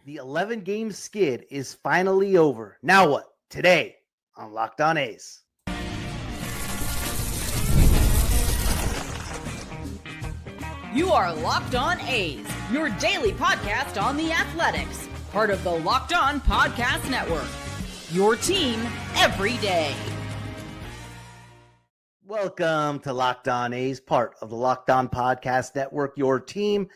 The 11-game skid is finally over. Now what? Today on Locked On A's. You are Locked On A's, your daily podcast on the Athletics, part of the Locked On Podcast Network. Your team every day. Welcome to Locked On A's, part of the Locked On Podcast Network, your team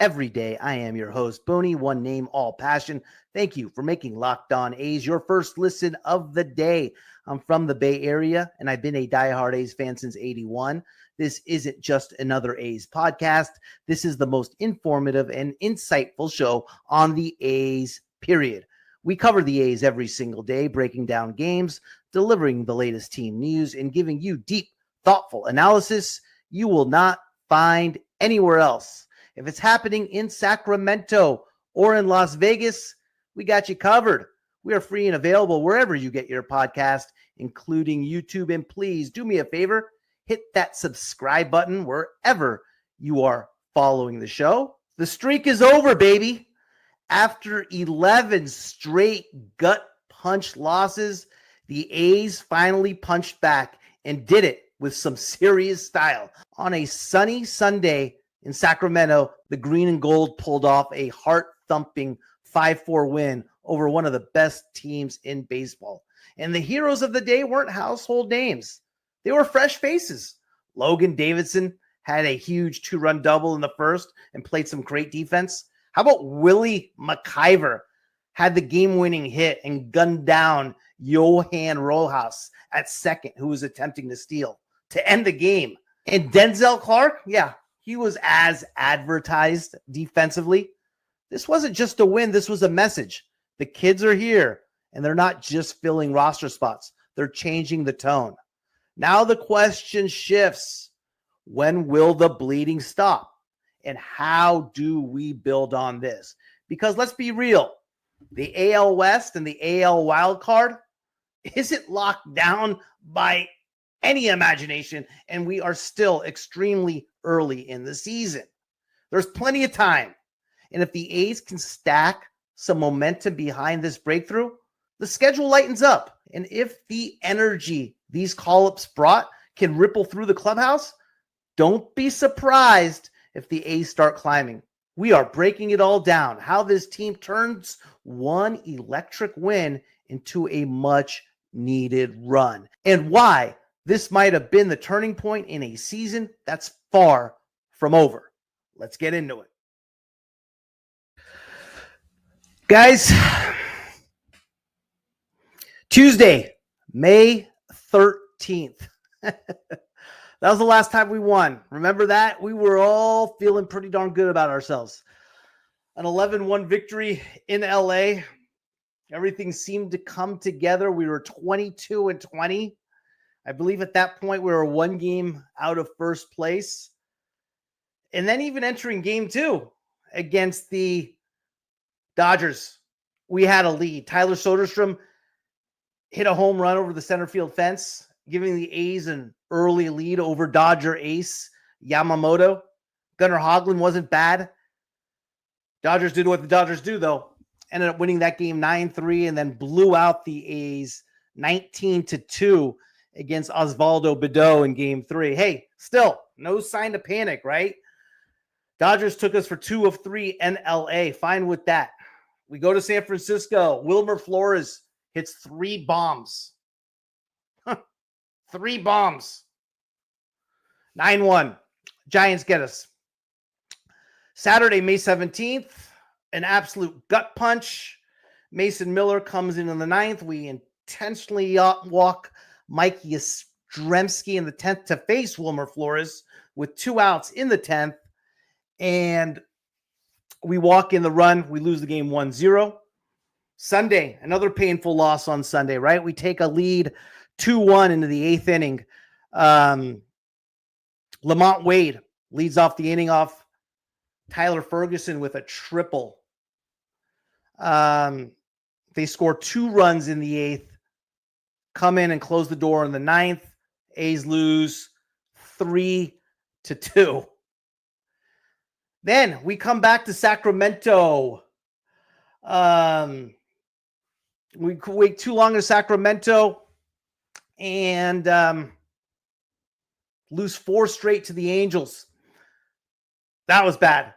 every day. I am your host, Booney, one name, all passion. Thank you for making Locked On A's your first listen of the day. I'm from the Bay Area, and I've been a diehard A's fan since '81. This isn't just another A's podcast. This is the most informative and insightful show on the A's, period. We cover the A's every single day, breaking down games, delivering the latest team news, and giving you deep, thoughtful analysis you will not find anywhere else. If it's happening in Sacramento or in Las Vegas, we got you covered. We are free and available wherever you get your podcast, including YouTube. And please do me a favor, hit that subscribe button wherever you are following the show. The streak is over, baby. After 11 straight gut punch losses, the A's finally punched back and did it with some serious style. On a sunny Sunday in Sacramento, the green and gold pulled off a heart-thumping 5-4 win over one of the best teams in baseball. And the heroes of the day weren't household names. They were fresh faces. Logan Davidson had a huge 2-run double in the first and played some great defense. How about Willie MacIver had the game-winning hit and gunned down John Rojas at second, who was attempting to steal to end the game. And Denzel Clarke, he was as advertised defensively. This wasn't just a win. This was a message. The kids are here, and they're not just filling roster spots. They're changing the tone. Now the question shifts. When will the bleeding stop? And how do we build on this? Because let's be real. The AL West and the AL wild card isn't locked down by any imagination, and we are still extremely early in the season. There's plenty of time. And if the A's can stack some momentum behind this breakthrough, the schedule lightens up. And if the energy these call-ups brought can ripple through the clubhouse, don't be surprised if the A's start climbing. We are breaking it all down, how this team turns one electric win into a much-needed run, and why this might have been the turning point in a season that's far from over. Let's get into it. Guys, Tuesday, May 13th. That was the last time we won. Remember that? We were all feeling pretty darn good about ourselves. An 11-1 victory in LA. Everything seemed to come together. We were 22-20. I believe at that point we were one game out of first place. And then even entering game 2 against the Dodgers, we had a lead. Tyler Soderstrom hit a home run over the center field fence, giving the A's an early lead over Dodger ace Yamamoto. Gunnar Hoglund wasn't bad. Dodgers did what the Dodgers do, though. Ended up winning that game 9-3 and then blew out the A's 19-2 against Osvaldo Bido in game 3. Hey, still, no sign to panic, right? Dodgers took us for 2 of 3 in LA. Fine with that. We go to San Francisco. Wilmer Flores hits 3 bombs. 3 bombs. 9-1. Giants get us. Saturday, May 17th, an absolute gut punch. Mason Miller comes in the 9th. We intentionally walk Mike Yastrzemski in the 10th to face Wilmer Flores with 2 outs in the 10th. And we walk in the run. We lose the game 1-0. Sunday, another painful loss on Sunday, right? We take a lead 2-1 into the 8th inning. Lamont Wade leads off the inning off Tyler Ferguson with a triple. They score 2 runs in the 8th, come in and close the door in the 9th. A's lose 3-2. Then we come back to Sacramento. We could wait too long in Sacramento and lose 4 straight to the Angels. That was bad.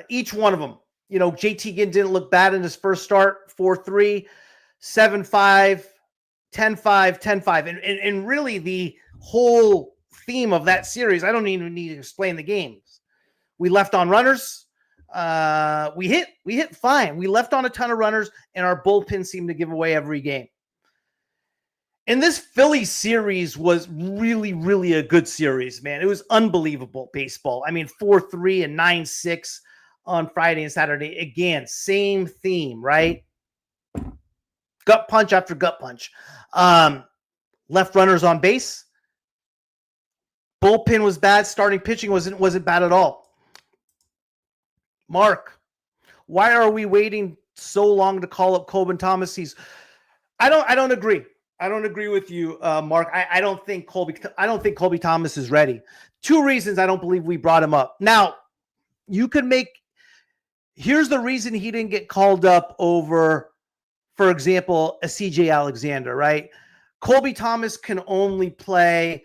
Each one of them. You know, JT Ginn didn't look bad in his first start. 4-3, 7-5, 10-5, 10-5. And really the whole theme of that series, I don't even need to explain the games. We left on runners. We hit fine. We left on a ton of runners, and our bullpen seemed to give away every game. And this Phillies series was really, really a good series, man. It was unbelievable baseball. I mean, 4-3 and 9-6 on Friday and Saturday. Again, same theme, right? Gut punch after gut punch. Left runners on base. Bullpen was bad. Starting pitching wasn't bad at all. Mark, why are we waiting so long to call up Colby Thomas? I don't agree. I don't agree with you, Mark. I don't think Colby Thomas is ready. 2 reasons I don't believe we brought him up. Now, here's the reason he didn't get called up over, for example, a CJ Alexander, right? Colby Thomas can only play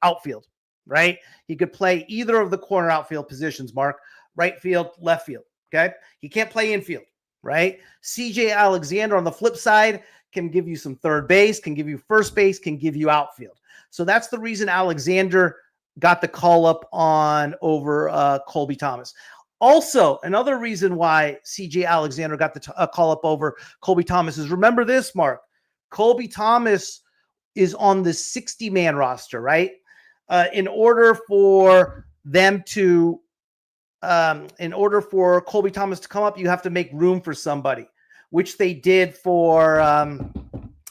outfield, right? He could play either of the corner outfield positions, Mark, right field, left field, okay? He can't play infield, right? CJ Alexander on the flip side can give you some third base, can give you first base, can give you outfield. So that's the reason Alexander got the call up on over Colby Thomas. Also, another reason why CJ Alexander got the call up over Colby Thomas is, remember this, Mark, Colby Thomas is on the 60-man roster, right? In order for Colby Thomas to come up, you have to make room for somebody, which they did for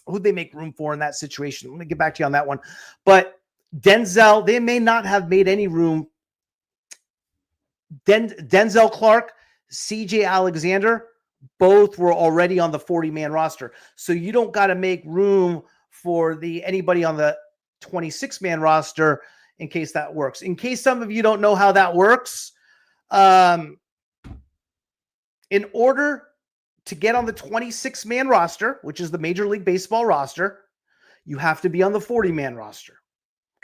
who'd they make room for in that situation? Let me get back to you on that one. But Denzel, they may not have made any room. Denzel Clarke, CJ Alexander, both were already on the 40-man roster. So you don't got to make room for anybody on the 26-man roster in case that works. In case some of you don't know how that works, in order to get on the 26-man roster, which is the Major League Baseball roster, you have to be on the 40-man roster.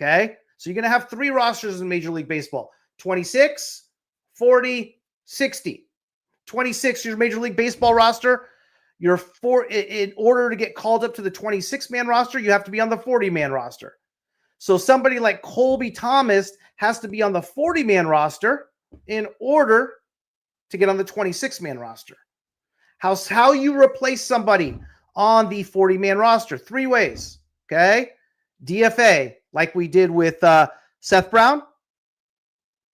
Okay? So you're going to have 3 rosters in Major League Baseball. 26, 40, 60. 26, your Major League Baseball roster. In order to get called up to the 26-man roster, you have to be on the 40-man roster. So somebody like Colby Thomas has to be on the 40-man roster in order to get on the 26-man roster. How you replace somebody on the 40-man roster? 3 ways, okay? DFA, like we did with Seth Brown.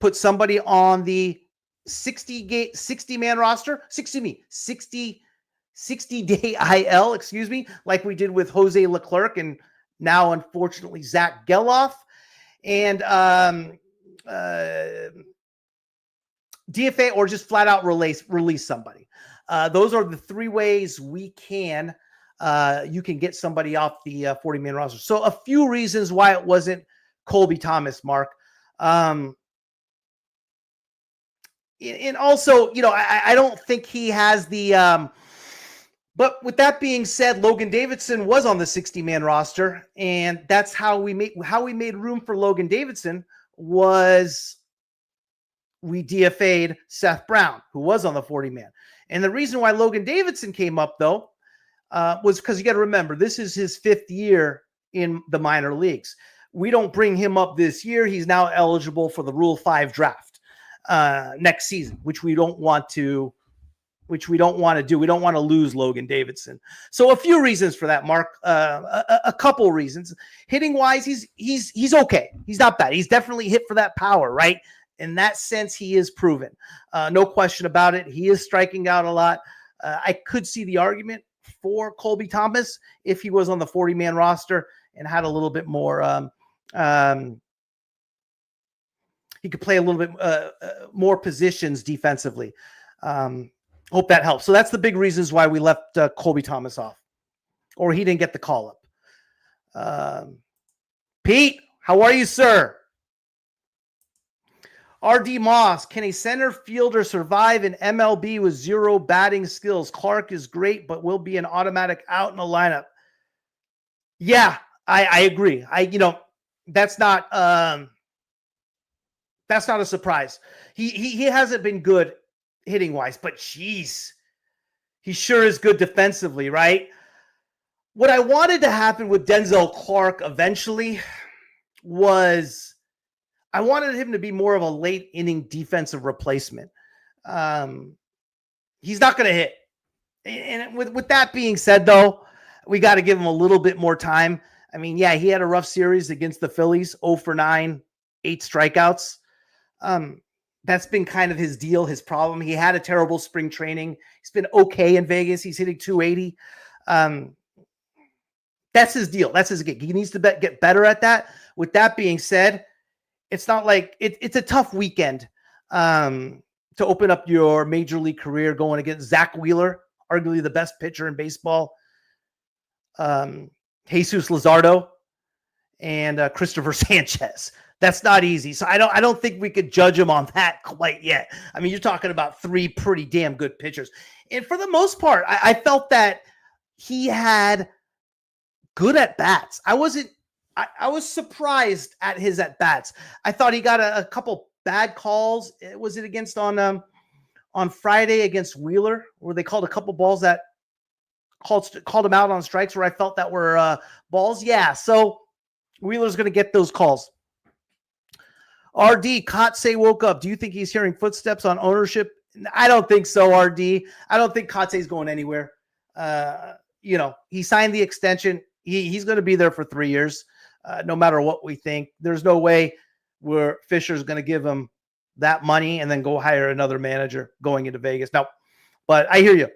Put somebody on the 60-man roster. 60-day IL, like we did with Jose Leclerc and now, unfortunately, Zach Geloff. And DFA or just flat out release somebody. Those are the 3 ways you can get somebody off the 40-man roster. So a few reasons why it wasn't Colby Thomas, Mark. And also, you know, I don't think he has the but with that being said, Logan Davidson was on the 60-man roster, and that's how we made room for Logan Davidson was we DFA'd Seth Brown, who was on the 40-man. And the reason why Logan Davidson came up, though, was because you got to remember, this is his 5th year in the minor leagues. We don't bring him up this year. He's now eligible for the Rule 5 draft next season, which we don't want to do. We don't want to lose Logan Davidson. So a few reasons for that, Mark. A couple reasons. Hitting wise, he's okay. He's not bad. He's definitely hit for that power, right? In that sense, he is proven. No question about it. He is striking out a lot. I could see the argument for Colby Thomas if he was on the 40-man roster and had a little bit more. He could play a little bit more positions defensively. Hope that helps. So that's the big reasons why we left Colby Thomas off, or he didn't get the call up. Pete, how are you, sir? RD Moss, can a center fielder survive in MLB with zero batting skills? Clarke is great, but will be an automatic out in the lineup. Yeah, I agree. That's not a surprise. He hasn't been good hitting wise, but geez, he sure is good defensively, right? What I wanted to happen with Denzel Clarke eventually was I wanted him to be more of a late inning defensive replacement. He's not going to hit. And with that being said, though, we got to give him a little bit more time. I mean, yeah, he had a rough series against the Phillies, 0 for 9, 8 strikeouts. That's been kind of his deal, his problem. He had a terrible spring training. He's been okay in Vegas. He's hitting 280. That's his deal. That's his gig. He needs to get better at that. With that being said, it's not like it's a tough weekend to open up your major league career going against Zach Wheeler, arguably the best pitcher in baseball, Jesus Luzardo, and Christopher Sanchez. That's not easy. So I don't think we could judge him on that quite yet. I mean, you're talking about 3 pretty damn good pitchers. And for the most part, I felt that he had good at-bats. I was surprised at his at-bats. I thought he got a couple bad calls. Was it against on Friday against Wheeler, where they called a couple balls that called him out on strikes where I felt that were balls? Yeah, so Wheeler's going to get those calls. RD, Kotze woke up. Do you think he's hearing footsteps on ownership? I don't think so, RD. I don't think Kotze's going anywhere. He signed the extension. He's going to be there for 3 years, no matter what we think. There's no way where Fisher's going to give him that money and then go hire another manager going into Vegas. No, but I hear you.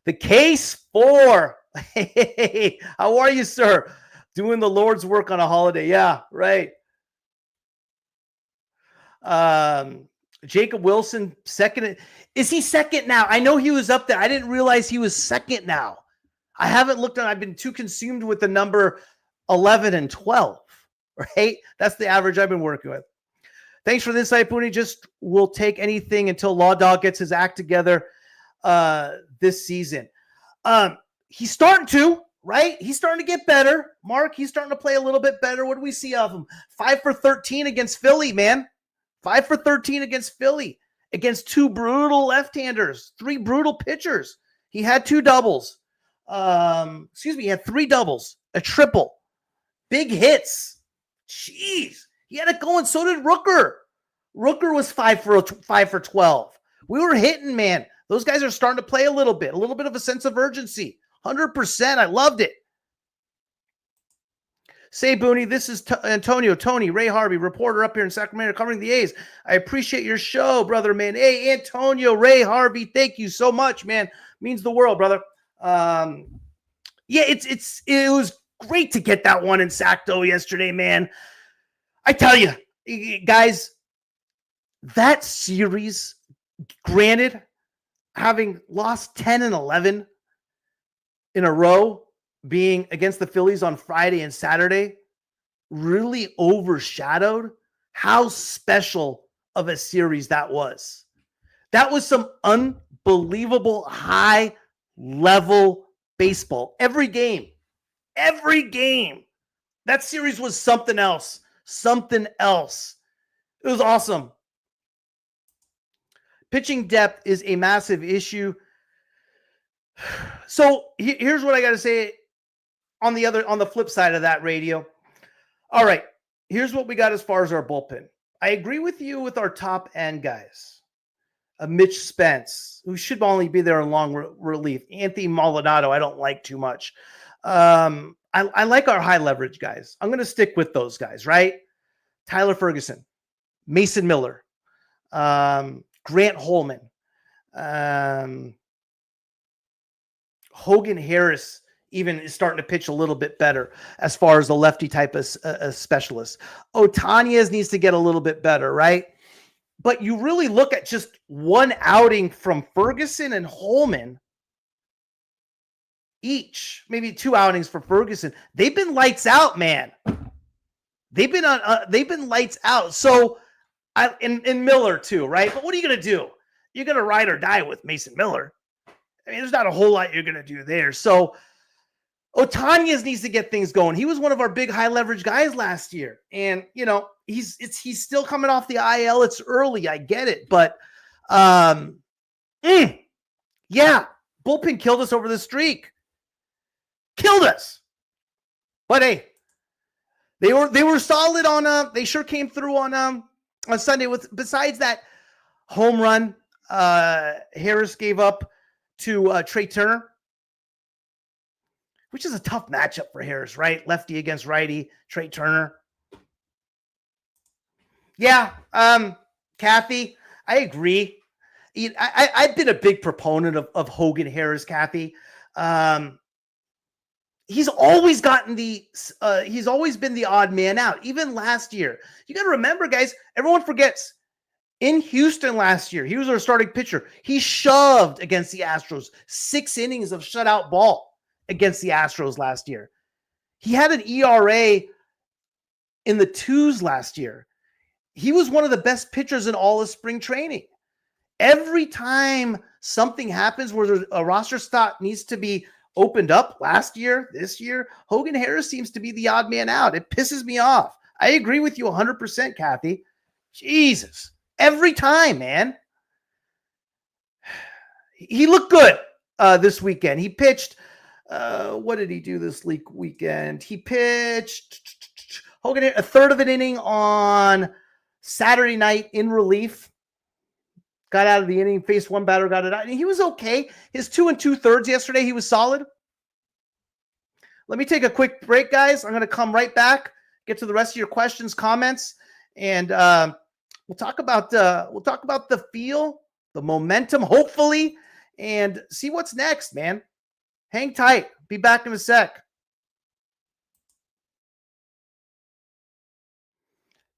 The case for, hey, how are you, sir? Doing the Lord's work on a holiday. Yeah, right. Jacob Wilson, second. Is he second now? I know he was up there. I didn't realize he was second now. I haven't looked at. I've been too consumed with the number 11 and 12, right? That's the average I've been working with. Thanks for the insight, Booney. Just will take anything until Law Dog gets his act together this season. He's starting to, right? He's starting to get better. Mark, he's starting to play a little bit better. What do we see of him? 5 for 13 against Philly, man. 5 for 13 against Philly, against 2 brutal left-handers, 3 brutal pitchers. He had 2 doubles. He had 3 doubles, a triple, big hits. Jeez, he had it going. So did Rooker. Rooker was 5 for 12. We were hitting, man. Those guys are starting to play a little bit of a sense of urgency. 100%. I loved it. Say, Booney, this is Antonio, Tony, Ray Harvey, reporter up here in Sacramento covering the A's. I appreciate your show, brother, man. Hey, Antonio, Ray Harvey, thank you so much, man. Means the world, brother. It was great to get that one in Sacto yesterday, man. I tell you, guys, that series, granted, having lost 10 and 11 in a row, being against the Phillies on Friday and Saturday, really overshadowed how special of a series that was. That was some unbelievable high-level baseball. Every game. That series was something else. It was awesome. Pitching depth is a massive issue. So here's what I got to say on the flip side of that, radio. All right, here's what we got as far as our bullpen. I agree with you with our top end guys. Mitch Spence, who should only be there in long relief. Anthony Maldonado, I don't like too much. I like our high leverage guys. I'm going to stick with those guys, right? Tyler Ferguson, Mason Miller, Grant Holman, Hogan Harris even is starting to pitch a little bit better as far as the lefty type of specialist. Otanez needs to get a little bit better, right? But you really look at just one outing from Ferguson and Holman each, maybe 2 outings for Ferguson. They've been lights out, man. They've been lights out. So In Miller too, right? But what are you going to do? You're going to ride or die with Mason Miller. I mean, there's not a whole lot you're going to do there. So Ohtani needs to get things going. He was one of our big high leverage guys last year. And, you know, he's still coming off the IL. It's early. I get it. But, yeah, bullpen killed us over the streak. Killed us. But hey, they were solid on they sure came through on Sunday with, besides that home run Harris gave up to Trey Turner, which is a tough matchup for Harris, right? Lefty against righty, Trey Turner. Yeah, Kathy, I agree. I've been a big proponent of Hogan Harris, Kathy. He's always gotten he's always been the odd man out. Even last year, you got to remember, guys, everyone forgets in Houston last year, he was our starting pitcher. He shoved against the Astros, 6 innings of shutout ball against the Astros last year. He had an ERA in the 2s last year. He was one of the best pitchers in all of spring training. Every time something happens where a roster spot needs to be opened up last year, this year, Hogan Harris seems to be the odd man out. It pisses me off. I agree with you 100%, Kathy. Jesus. Every time, man. He looked good this weekend. He pitched, what did he do this weekend? He pitched Hogan a third of an inning on Saturday night in relief. Got out of the inning, faced one batter, got it out. And he was okay. His 2 2/3 yesterday, he was solid. Let me take a quick break, guys. I'm going to come right back, get to the rest of your questions, comments, and we'll talk about the feel, the momentum, hopefully, and see what's next, man. Hang tight. Be back in a sec.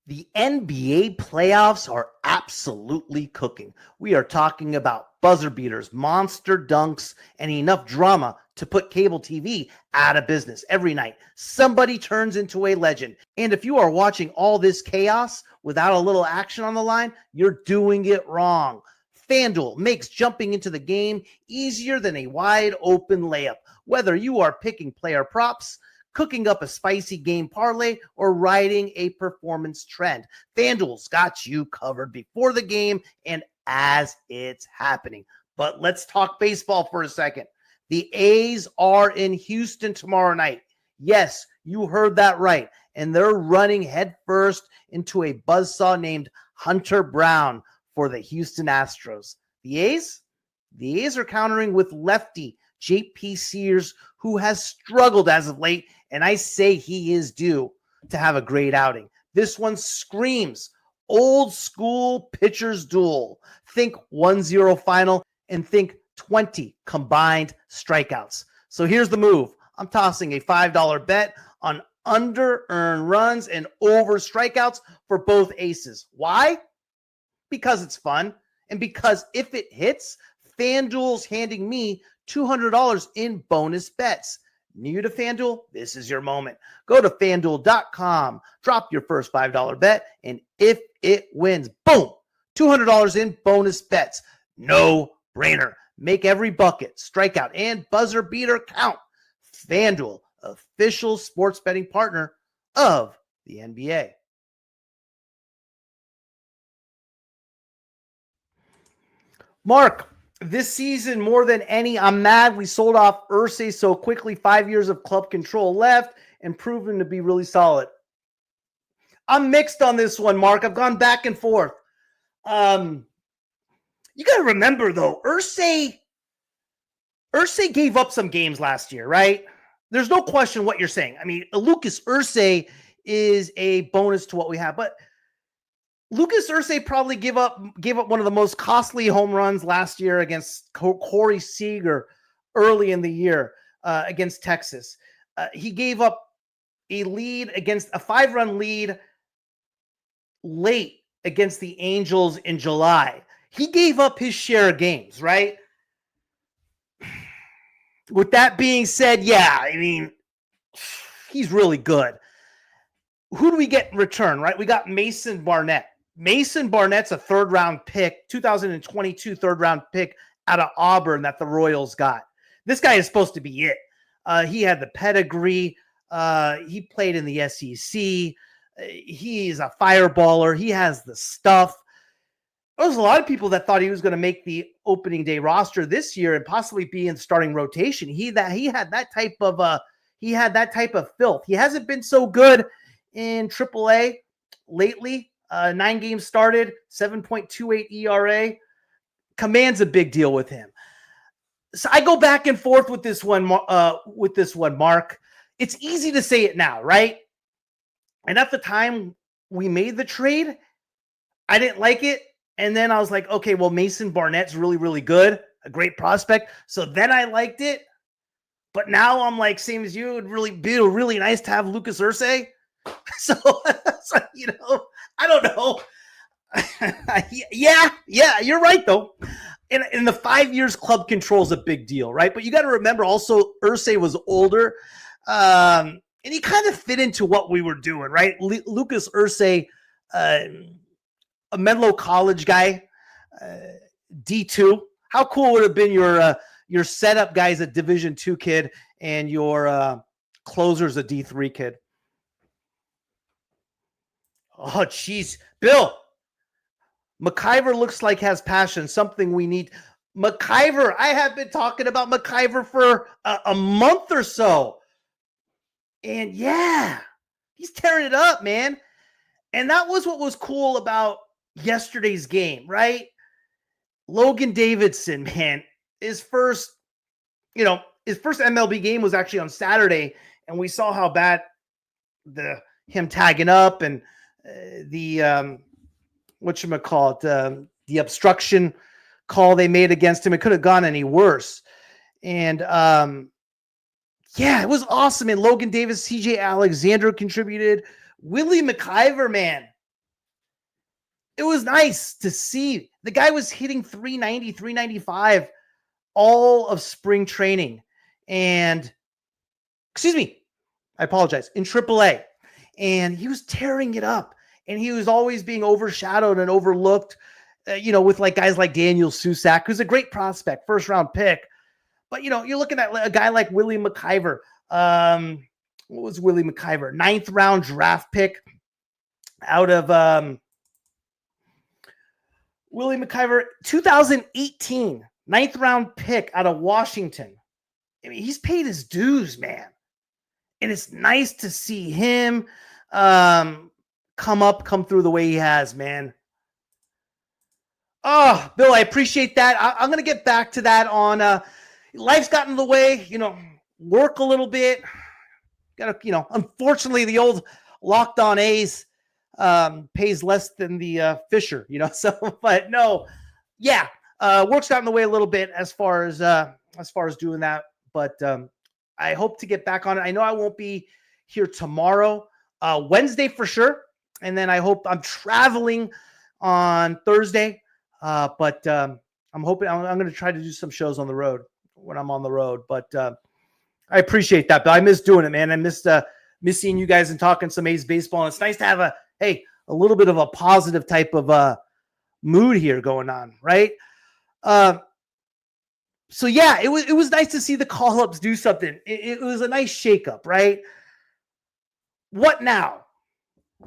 The NBA playoffs are absolutely cooking. We are talking about buzzer beaters, monster dunks, and enough drama to put cable TV out of business. Every night, somebody turns into a legend. And if you are watching all this chaos without a little action on the line, you're doing it wrong. FanDuel makes jumping into the game easier than a wide open layup. Whether you are picking player props, cooking up a spicy game parlay, or riding a performance trend, FanDuel's got you covered before the game and as it's happening. But let's talk baseball for a second. The A's are in Houston tomorrow night. Yes, you heard that right. And they're running headfirst into a buzzsaw named Hunter Brown for the Houston Astros. The A's are countering with lefty J.P. Sears, who has struggled as of late, and I say he is due to have a great outing. This one screams old school pitchers duel. Think 1-0 final and think 20 combined strikeouts. So here's the move. I'm tossing a $5 bet on under earned runs and over strikeouts for both aces. Why? Because it's fun, and because if it hits, FanDuel's handing me $200 in bonus bets. New to FanDuel? This is your moment. Go to FanDuel.com, drop your first $5 bet, and if it wins, boom, $200 in bonus bets. No brainer. Make every bucket, strikeout, and buzzer beater count. FanDuel, official sports betting partner of the NBA. Mark, this season, more than any, I'm mad we sold off Irsay so quickly. 5 years of club control left and proven to be really solid. I'm mixed on this one, Mark. I've gone back and forth. You got to remember, though, Irsay gave up some games last year, right? There's no question what you're saying. I mean, Lucas Irsay is a bonus to what we have, but Lucas Irsay probably gave up one of the most costly home runs last year against Corey Seager early in the year against Texas. He gave up a 5-run lead late against the Angels in July. He gave up his share of games, right? With that being said, yeah, I mean, he's really good. Who do we get in return, right? We got Mason Barnett. Mason Barnett's a third-round pick, 2022 third-round pick out of Auburn that the Royals got. This guy is supposed to be it. He had the pedigree. He played in the SEC. He's a fireballer. He has the stuff. There was a lot of people that thought he was going to make the opening day roster this year and possibly be in starting rotation. He had that type of filth. He hasn't been so good in AAA lately. 9 games started, 7.28 ERA. Commands a big deal with him. So I go back and forth with this one, Mark. It's easy to say it now, right? And at the time we made the trade, I didn't like it. And then I was like, okay, well, Mason Barnett's really, really good, a great prospect. So then I liked it. But now I'm like, same as you, it'd really be really nice to have Lucas Ursay. So, I don't know. Yeah, you're right, though. In the 5 years, club control is a big deal, right? But you got to remember also, Ursay was older, and he kind of fit into what we were doing, right? Lucas Ursay, a Menlo College guy, D2. How cool would it have been your setup guy's a Division II kid and your closer's a D3 kid? Oh, jeez. Bill, MacIver looks like has passion, something we need. MacIver, I have been talking about MacIver for a month or so. And yeah, he's tearing it up, man. And that was what was cool about yesterday's game, right? Logan Davidson, man, his first MLB game was actually on Saturday, and we saw how bad him tagging up and the obstruction call they made against him. It could have gone any worse. And it was awesome. And Logan Davis, CJ Alexander contributed. Willie MacIver, man. It was nice to see. The guy was hitting 390, 395 all of spring training. And, I apologize, in AAA. And he was tearing it up. And he was always being overshadowed and overlooked, with like guys like Daniel Susac, who's a great prospect, first-round pick. But, you're looking at a guy like Willie MacIver. What was Willie MacIver? 9th-round draft pick out of Willie MacIver, 2018, 9th-round pick out of Washington. I mean, he's paid his dues, man. And it's nice to see him come through the way he has, man. Oh, Bill, I appreciate that. I'm going to get back to that on life's gotten in the way, work a little bit. Got to, unfortunately, the old Locked On A's pays less than the Fisher, so, but no, yeah, work's gotten in the way a little bit as far as doing that. But I hope to get back on it. I know I won't be here tomorrow, Wednesday for sure. And then I hope I'm traveling on Thursday. But I'm hoping I'm going to try to do some shows on the road when I'm on the road. But I appreciate that. But I miss doing it, man. I miss seeing you guys and talking some A's baseball. And it's nice to have a little bit of a positive type of mood here going on, right? So yeah, it was nice to see the call-ups do something. It was a nice shakeup, right? What now?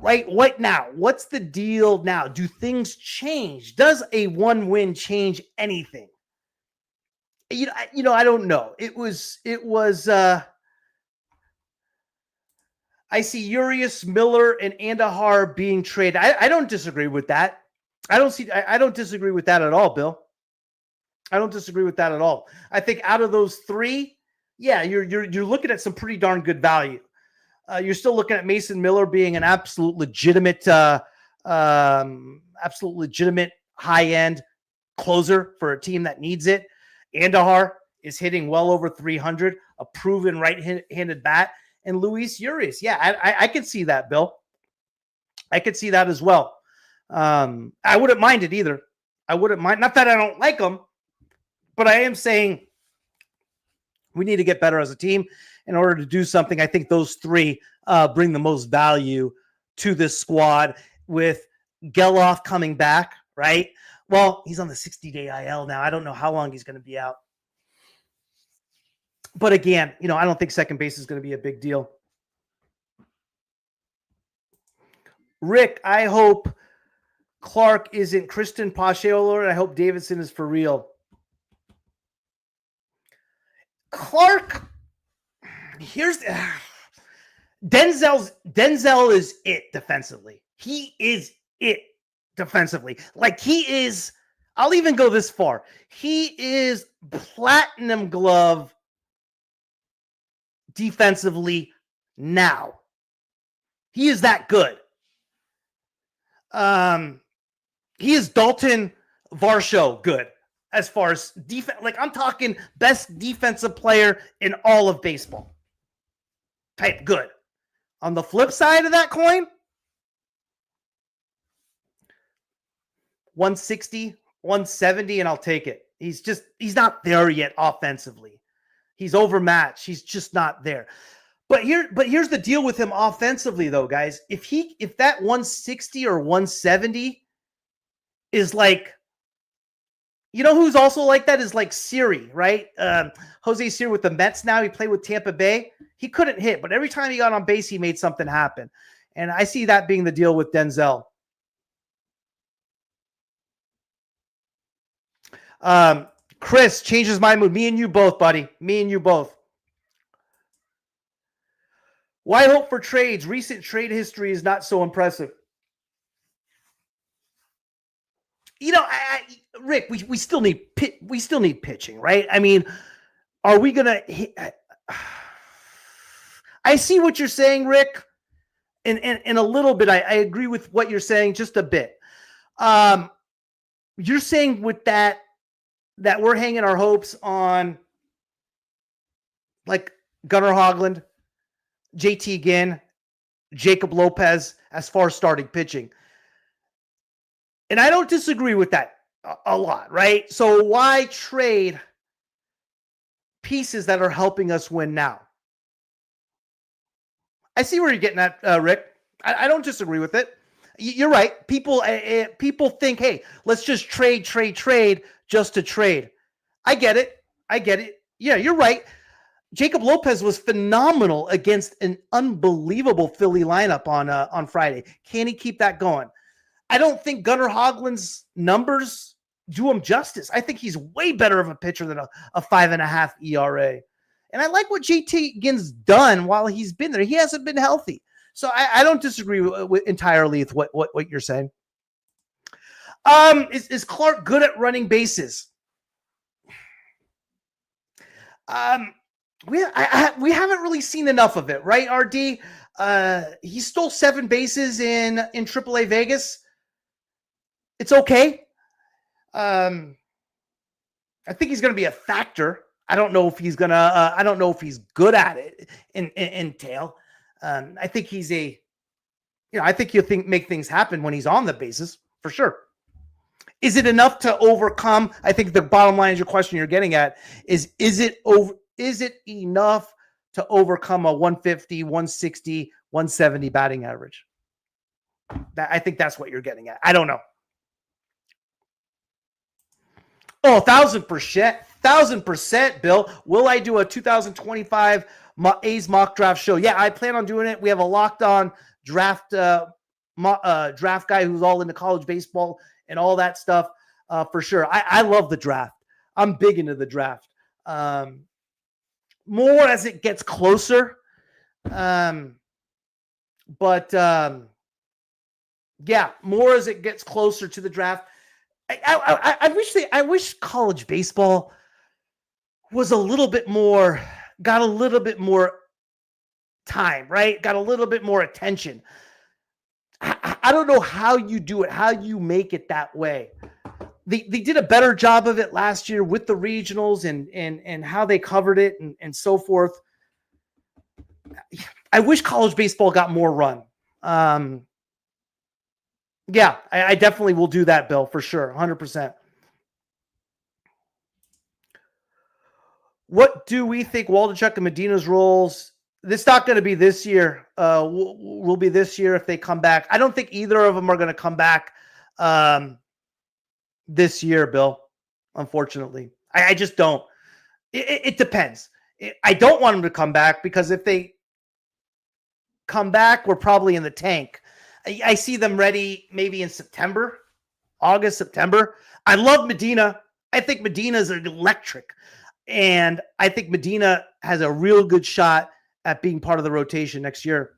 Right? What now? What's the deal now? Do things change? Does a one win change anything? I don't know. It was I see Urias, Miller, and Andahar being traded. I don't disagree with that. I don't disagree with that at all, Bill. I don't disagree with that at all. I think out of those three, yeah, you're looking at some pretty darn good value. You're still looking at Mason Miller being an absolute legitimate high-end closer for a team that needs it. Andahar is hitting well over 300, a proven right-handed bat. And Luis Urias, yeah, I can see that, Bill. I could see that as well. I wouldn't mind it either. I wouldn't mind. Not that I don't like them, but I am saying we need to get better as a team. In order to do something, I think those three bring the most value to this squad with Geloff coming back, right? Well, he's on the 60-day IL now. I don't know how long he's going to be out. But again, I don't think second base is going to be a big deal. Rick, I hope Clarke isn't Kristen Pacheco, and I hope Davidson is for real. Clarke, here's Denzel is it defensively. He is it defensively. Like he is, I'll even go this far. He is platinum glove defensively now. He is that good. He is Dalton Varsho good as far as defense. Like I'm talking best defensive player in all of baseball. Type good. On the flip side of that coin, 160, 170, and I'll take it. He's not there yet offensively. He's overmatched. He's just not there. But here's the deal with him offensively, though, guys. If that 160 or 170 is like, who's also like that is like Siri, right? Jose Siri with the Mets now. He played with Tampa Bay. He couldn't hit, but every time he got on base, he made something happen. And I see that being the deal with Denzel. Chris changes my mood. Me and you both, buddy. Me and you both. Why hope for trades? Recent trade history is not so impressive. Rick, we still need pitching, right? I mean, are we gonna? I see what you're saying, Rick, and a little bit. I agree with what you're saying, just a bit. You're saying with that we're hanging our hopes on like Gunnar Hoglund, JT Ginn, Jacob Lopez as far as starting pitching. And I don't disagree with that a lot, right? So why trade pieces that are helping us win now? I see where you're getting at, Rick. I don't disagree with it. You're right. People think, hey, let's just trade just to trade. I get it. Yeah, you're right. Jacob Lopez was phenomenal against an unbelievable Philly lineup on Friday. Can he keep that going? I don't think Gunnar Hoglund's numbers do him justice. I think he's way better of a pitcher than a 5.5 ERA. And I like what JT Ginn's done while he's been there. He hasn't been healthy. So I don't disagree entirely with what you're saying. Is Clarke good at running bases? We haven't really seen enough of it, right, RD? He stole 7 bases in AAA Vegas. It's okay. I think he's going to be a factor. I don't know if he's gonna. I don't know if he's good at it in tail. I think he's I think he'll make things happen when he's on the bases for sure. Is it enough to overcome? I think the bottom line is your question you're getting at is it enough to overcome a 150, 160, 170 batting average? I think that's what you're getting at. I don't know. Oh, 1,000%, Bill. Will I do a 2025 A's mock draft show? Yeah, I plan on doing it. We have a locked on draft draft guy who's all into college baseball and all that stuff for sure. I love the draft. I'm big into the draft. More as it gets closer. Yeah, more as it gets closer to the draft. I wish college baseball was got a little bit more time, right? Got a little bit more attention. I don't know how you do it, how you make it that way. They did a better job of it last year with the regionals and how they covered it and so forth. I wish college baseball got more run. Yeah, I definitely will do that, Bill, for sure. 100%. What do we think Waldichuk and Medina's roles This not going to be this year. Will be this year if they come back. I don't think either of them are going to come back this year, Bill. Unfortunately, I just don't. It depends. I don't want them to come back because if they come back, we're probably in the tank. I see them ready maybe in September, August, September. I love Medina. I think Medina is electric. And I think Medina has a real good shot at being part of the rotation next year.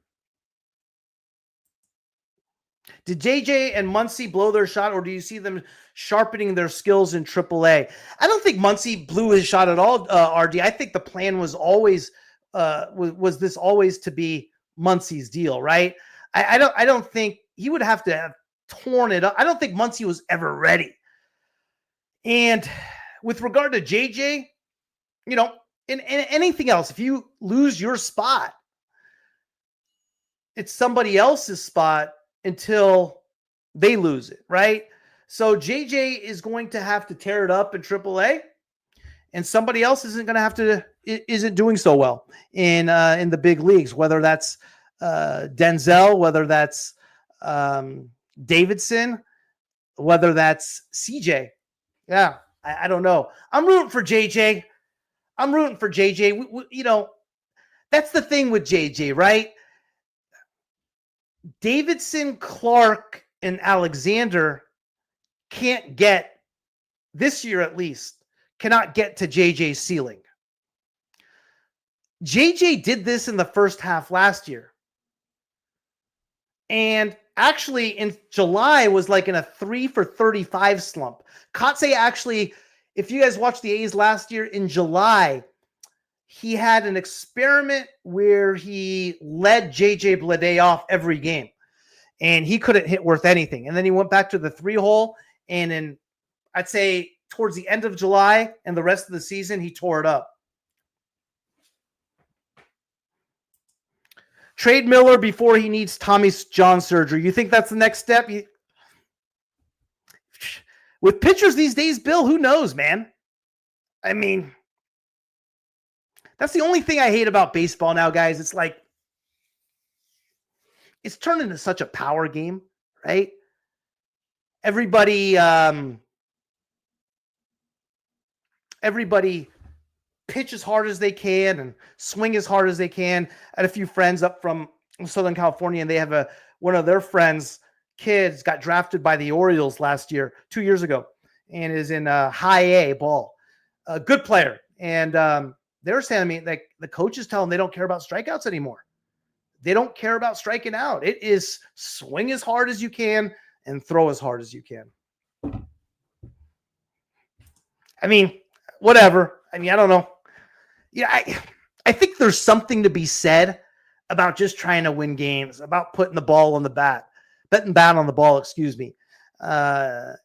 Did JJ and Muncy blow their shot, or do you see them sharpening their skills in AAA? I don't think Muncy blew his shot at all, RD. I think the plan was always was this always to be Muncy's deal, right? I don't think he would have to have torn it up. I don't think Muncy was ever ready. And with regard to JJ, you know, in anything else, if you lose your spot, it's somebody else's spot until they lose it, right? So JJ is going to have to tear it up in AAA, and somebody else isn't doing so well in the big leagues, whether that's Denzel, whether that's Davidson, whether that's CJ. Yeah, I don't know. I'm rooting for JJ. You know, that's the thing with JJ, right? Davidson, Clarke, and Alexander can't get, this year at least, cannot get to JJ's ceiling. JJ did this in the first half last year. And actually in July was like in a 3 for 35 slump. KOTS actually, if you guys watched the A's last year in July, he had an experiment where he led JJ Bleday off every game, and he couldn't hit worth anything. And then he went back to the 3-hole, and in, I'd say, towards the end of July and the rest of the season, he tore it up. Trade Miller before he needs Tommy John surgery. You think that's the next step? With pitchers these days, Bill, who knows, man? I mean, that's the only thing I hate about baseball now, guys. It's like, it's turned into such a power game, right? Everybody pitch as hard as they can and swing as hard as they can. I had a few friends up from Southern California, and they have one of their friends' kids got drafted by the Orioles 2 years ago, and is in high A ball. A good player. And they were saying to me, like, the coaches tell them they don't care about strikeouts anymore. They don't care about striking out. It is swing as hard as you can and throw as hard as you can. I mean, whatever. I mean, I don't know. Yeah, I think there's something to be said about just trying to win games, about putting the ball on the bat, betting bat on the ball, excuse me,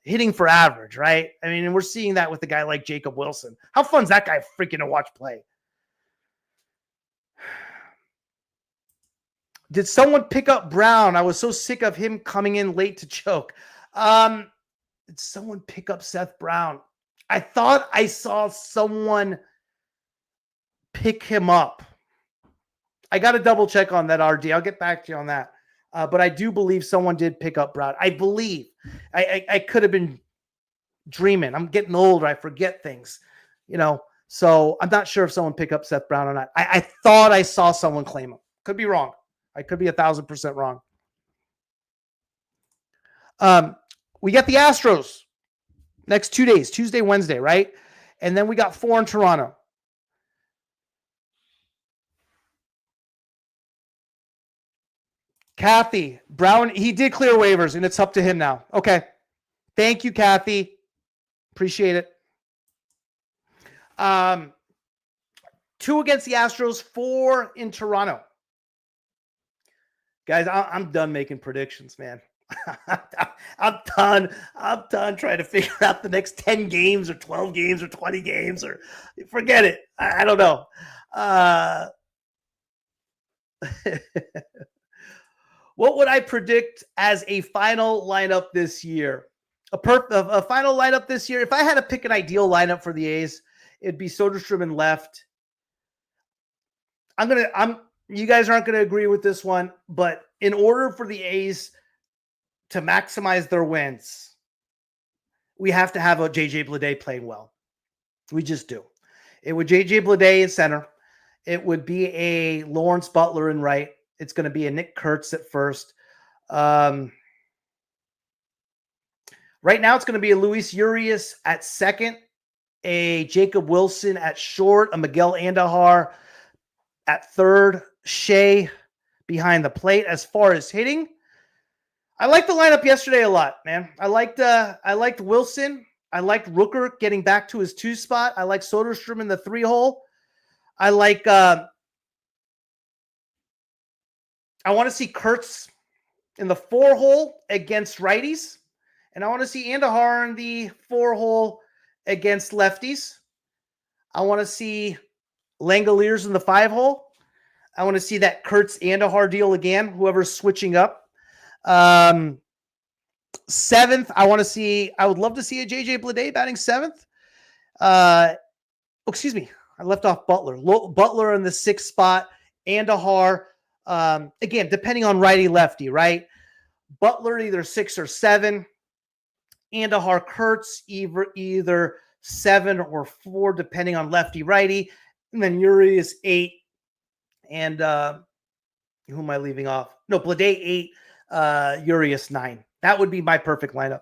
hitting for average, right? I mean, and we're seeing that with a guy like Jacob Wilson. How fun is that guy freaking to watch play? Did someone pick up Brown? I was so sick of him coming in late to choke. Did someone pick up Seth Brown? I thought I saw someone pick him up. I got to double check on that, RD. I'll get back to you on that. But I do believe someone did pick up Brown. I believe. I could have been dreaming. I'm getting older. I forget things, you know. So I'm not sure if someone picked up Seth Brown or not. I thought I saw someone claim him. Could be wrong. I could be 1,000% wrong. We got the Astros next 2 days, Tuesday, Wednesday, right? And then we got 4 in Toronto. Kathy, Brown, he did clear waivers, and it's up to him now. Okay. Thank you, Kathy. Appreciate it. 2 against the Astros, 4 in Toronto. Guys, I'm done making predictions, man. I'm done trying to figure out the next 10 games or 12 games or 20 games, or forget it. I don't know. What would I predict as a final lineup this year? A final lineup this year. If I had to pick an ideal lineup for the A's, it'd be Soderstrom in left. I'm you guys aren't going to agree with this one, but in order for the A's to maximize their wins, we have to have a JJ Bleday playing well. We just do. It would JJ Bleday in center. It would be a Lawrence Butler in right. It's going to be a Nick Kurtz at first. Right now, it's going to be a Luis Urias at second, a Jacob Wilson at short, a Miguel Andujar at third, Shea behind the plate. As far as hitting, I liked the lineup yesterday a lot, man. I liked Wilson. I liked Rooker getting back to his 2 spot. I like Soderstrom in the 3 hole. I like I want to see Kurtz in the 4 hole against righties. And I want to see Andujar in the 4 hole against lefties. I want to see Langoliers in the 5 hole. I want to see that Kurtz Andujar deal again, whoever's switching up. 7th, I would love to see a JJ Bleday batting 7th. Excuse me. I left off Butler. Butler in the 6th spot. Andujar, again, depending on righty lefty, right? Butler either 6 or 7. Andujar, Kurtz either 7 or 4, depending on lefty righty. And then Urias 8. And who am I leaving off? No, Bleday 8, Urias 9. That would be my perfect lineup.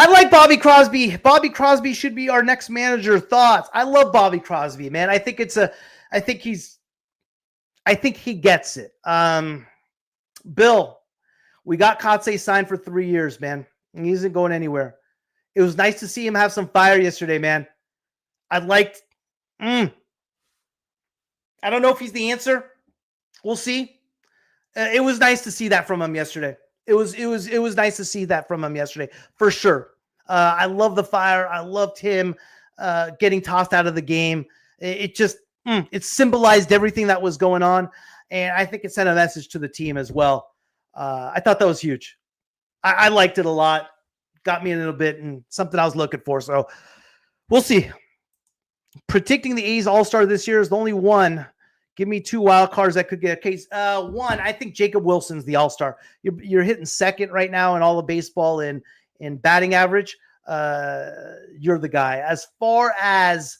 I like Bobby Crosby. Bobby Crosby should be our next manager. Thoughts? I love Bobby Crosby, man. I think he gets it. Bill, we got KOTS signed for 3 years, man. He isn't going anywhere. It was nice to see him have some fire yesterday, man. I don't know if he's the answer. We'll see. It was nice to see that from him yesterday. It was nice to see that from him yesterday, for sure. I love the fire. I loved him getting tossed out of the game. It symbolized everything that was going on, and I think it sent a message to the team as well. I thought that was huge. I liked it a lot. Got me a little bit, and something I was looking for. So we'll see. Predicting the A's All-Star this year is the only one. Give me 2 wild cards that could get a case. One, I think Jacob Wilson's the All-Star. You're hitting second right now in all of baseball in batting average. You're the guy. As far as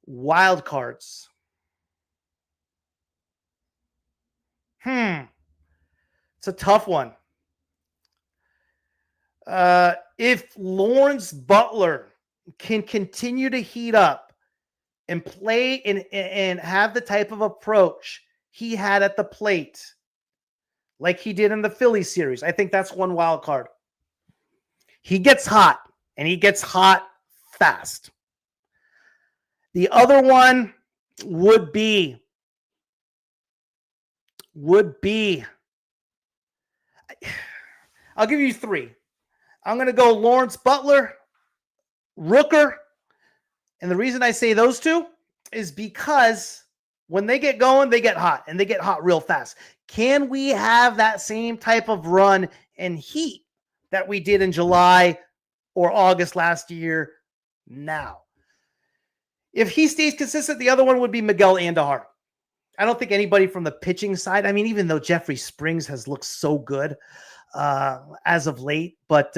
wild cards, it's a tough one. If Lawrence Butler can continue to heat up and play and have the type of approach he had at the plate, like he did in the Philly series, I think that's one wild card. He gets hot, and he gets hot fast. The other one would be I'll give you 3. I'm going to go Lawrence Butler, Rooker. And the reason I say those 2 is because when they get going, they get hot, and they get hot real fast. Can we have that same type of run and heat that we did in July or August last year now? If he stays consistent, the other one would be Miguel Andujar. I don't think anybody from the pitching side, I mean, even though Jeffrey Springs has looked so good as of late, but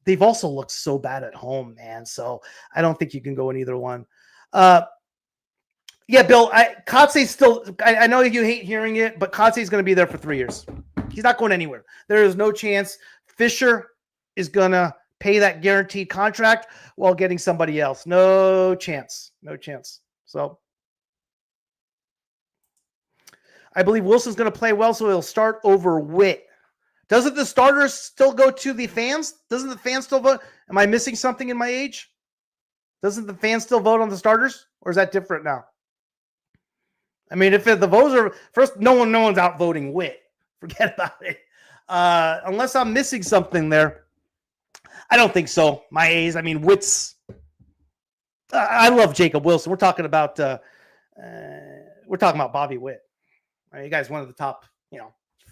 they've also looked so bad at home, man. So I don't think you can go in either one. Yeah, Bill, KOTS still, I know you hate hearing it, but KOTS is going to be there for 3 years. He's not going anywhere. There is no chance. Fisher is going to pay that guaranteed contract while getting somebody else. No chance. No chance. So I believe Wilson's going to play well, so he'll start over Witt. Doesn't the starters still go to the fans? Doesn't the fans still vote? Am I missing something in my age? Doesn't the fans still vote on the starters? Or is that different now? I mean, if the votes are first, no one's outvoting Witt. Forget about it. Unless I'm missing something there. I don't think so. My A's. I mean, Witt's. I love Jacob Wilson. We're talking about Bobby Witt. Right, you guys, one of the top,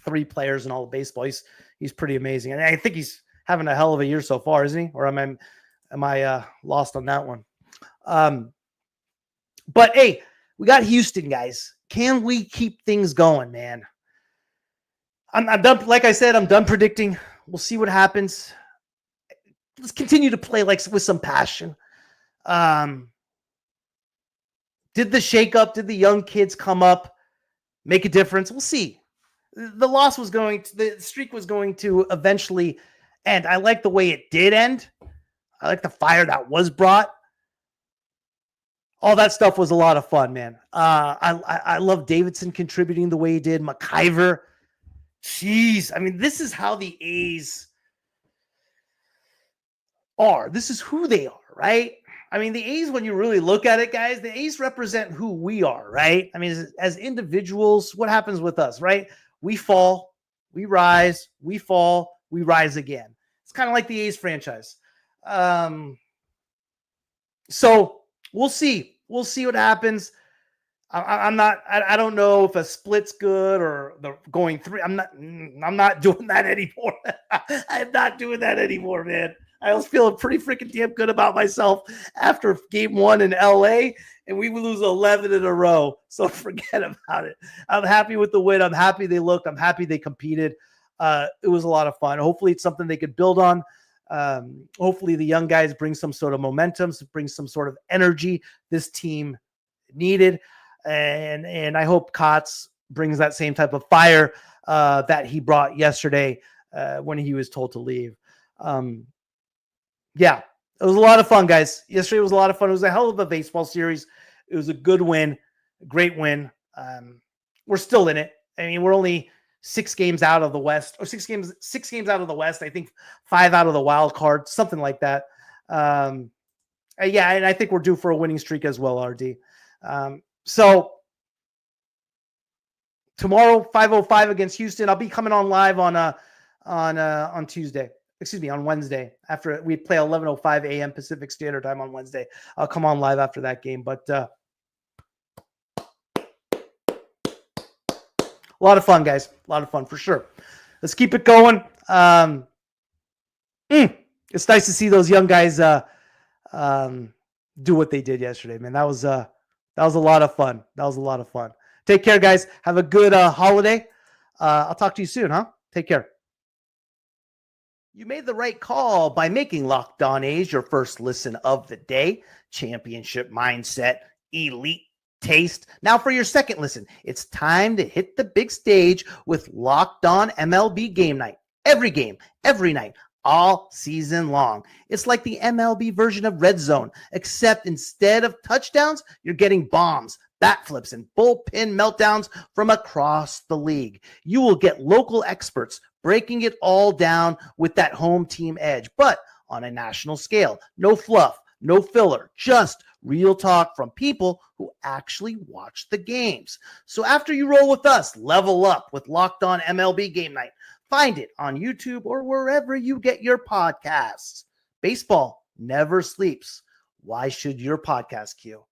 3 players in all of baseball. He's pretty amazing, and I think he's having a hell of a year so far, isn't he? Or am I lost on that one? But hey, We got Houston, guys. Can we keep things going, man? I'm done. Like I said, I'm done predicting. We'll see what happens. Let's continue to play like with some passion. Did the shakeup? Did the young kids come up, make a difference? We'll see. The streak was going to eventually end. I like the way it did end. I like the fire that was brought. All that stuff was a lot of fun, man. I love Davidson contributing the way he did. MacIver. Jeez. I mean, this is how the A's are. This is who they are, right? I mean, the A's, when you really look at it, guys, the A's represent who we are, right? I mean, as individuals, what happens with us, right? We fall, we rise, we fall, we rise again. It's kind of like the A's franchise. So we'll see. We'll see what happens. I don't know if a split's good or the going three. I'm not doing that anymore. I'm not doing that anymore, man. I was feeling pretty freaking damn good about myself after game 1 in LA, and we would lose 11 in a row. So forget about it. I'm happy with the win. I'm happy they looked. I'm happy they competed. It was a lot of fun. Hopefully it's something they could build on. Hopefully the young guys bring some sort of momentum, bring some sort of energy this team needed. And I hope KOTS brings that same type of fire that he brought yesterday when he was told to leave. Yeah, it was a lot of fun, guys. Yesterday was a lot of fun. It was a hell of a baseball series. It was a good win, a great win. We're still in it. I mean, we're only 6 games out of the West, or 6 games out of the West. I think 5 out of the wild card, something like that. Yeah, and I think we're due for a winning streak as well, RD. So tomorrow, 5:05 against Houston. I'll be coming on live on Tuesday. Excuse me, on Wednesday. After we play 11:05 a.m. Pacific Standard Time on Wednesday. I'll come on live after that game. But a lot of fun, guys. A lot of fun for sure. Let's keep it going. It's nice to see those young guys do what they did yesterday, man. That was a lot of fun. That was a lot of fun. Take care, guys. Have a good holiday. I'll talk to you soon, huh? Take care. You made the right call by making Locked On A's your first listen of the day. Championship mindset, elite taste. Now for your second listen, it's time to hit the big stage with Locked On MLB Game Night. Every game, every night, all season long. It's like the MLB version of Red Zone, except instead of touchdowns, you're getting bombs, bat flips, and bullpen meltdowns from across the league. You will get local experts breaking it all down with that home team edge, but on a national scale. No fluff, no filler, just real talk from people who actually watch the games. So after you roll with us, level up with Locked On MLB Game Night. Find it on YouTube or wherever you get your podcasts. Baseball never sleeps. Why should your podcast queue?